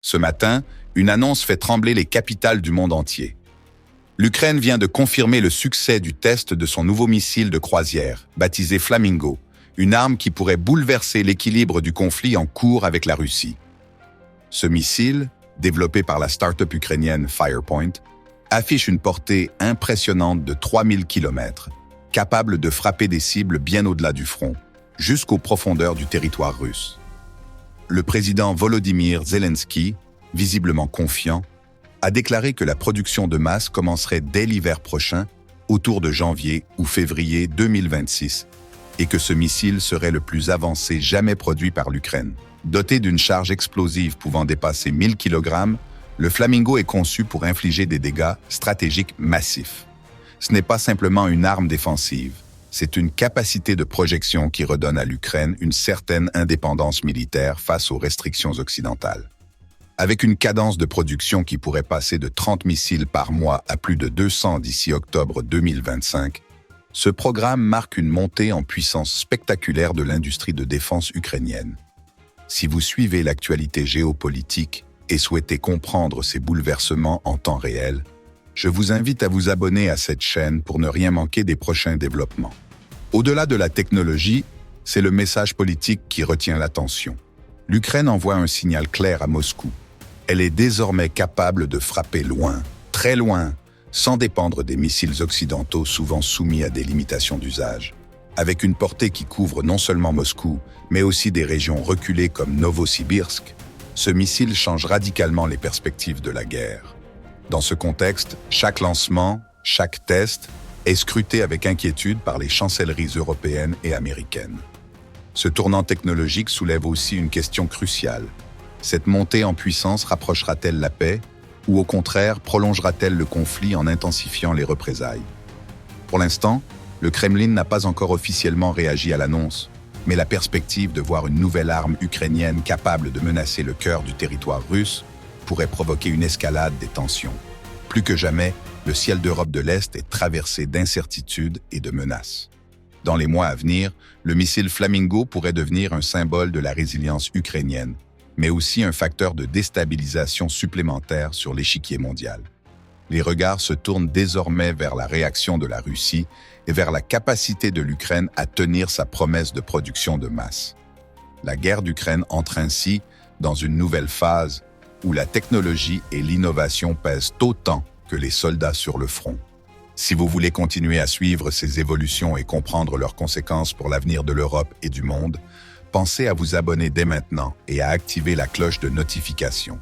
Ce matin, une annonce fait trembler les capitales du monde entier. L'Ukraine vient de confirmer le succès du test de son nouveau missile de croisière, baptisé Flamingo, une arme qui pourrait bouleverser l'équilibre du conflit en cours avec la Russie. Ce missile, développé par la start-up ukrainienne Firepoint, affiche une portée impressionnante de 3000 km, capable de frapper des cibles bien au-delà du front, jusqu'aux profondeurs du territoire russe. Le président Volodymyr Zelensky, visiblement confiant, a déclaré que la production de masse commencerait dès l'hiver prochain, autour de janvier ou février 2026, et que ce missile serait le plus avancé jamais produit par l'Ukraine. Doté d'une charge explosive pouvant dépasser 1000 kg, le Flamingo est conçu pour infliger des dégâts stratégiques massifs. Ce n'est pas simplement une arme défensive, c'est une capacité de projection qui redonne à l'Ukraine une certaine indépendance militaire face aux restrictions occidentales. Avec une cadence de production qui pourrait passer de 30 missiles par mois à plus de 200 d'ici octobre 2025, ce programme marque une montée en puissance spectaculaire de l'industrie de défense ukrainienne. Si vous suivez l'actualité géopolitique et souhaitez comprendre ces bouleversements en temps réel, je vous invite à vous abonner à cette chaîne pour ne rien manquer des prochains développements. Au-delà de la technologie, c'est le message politique qui retient l'attention. L'Ukraine envoie un signal clair à Moscou. Elle est désormais capable de frapper loin, très loin, sans dépendre des missiles occidentaux souvent soumis à des limitations d'usage. Avec une portée qui couvre non seulement Moscou, mais aussi des régions reculées comme Novosibirsk, ce missile change radicalement les perspectives de la guerre. Dans ce contexte, chaque lancement, chaque test est scruté avec inquiétude par les chancelleries européennes et américaines. Ce tournant technologique soulève aussi une question cruciale. Cette montée en puissance rapprochera-t-elle la paix ou au contraire prolongera-t-elle le conflit en intensifiant les représailles? Pour l'instant, le Kremlin n'a pas encore officiellement réagi à l'annonce, mais la perspective de voir une nouvelle arme ukrainienne capable de menacer le cœur du territoire russe pourrait provoquer une escalade des tensions. Plus que jamais, le ciel d'Europe de l'Est est traversé d'incertitudes et de menaces. Dans les mois à venir, le missile Flamingo pourrait devenir un symbole de la résilience ukrainienne, mais aussi un facteur de déstabilisation supplémentaire sur l'échiquier mondial. Les regards se tournent désormais vers la réaction de la Russie et vers la capacité de l'Ukraine à tenir sa promesse de production de masse. La guerre d'Ukraine entre ainsi dans une nouvelle phase où la technologie et l'innovation pèsent autant que les soldats sur le front. Si vous voulez continuer à suivre ces évolutions et comprendre leurs conséquences pour l'avenir de l'Europe et du monde, pensez à vous abonner dès maintenant et à activer la cloche de notification.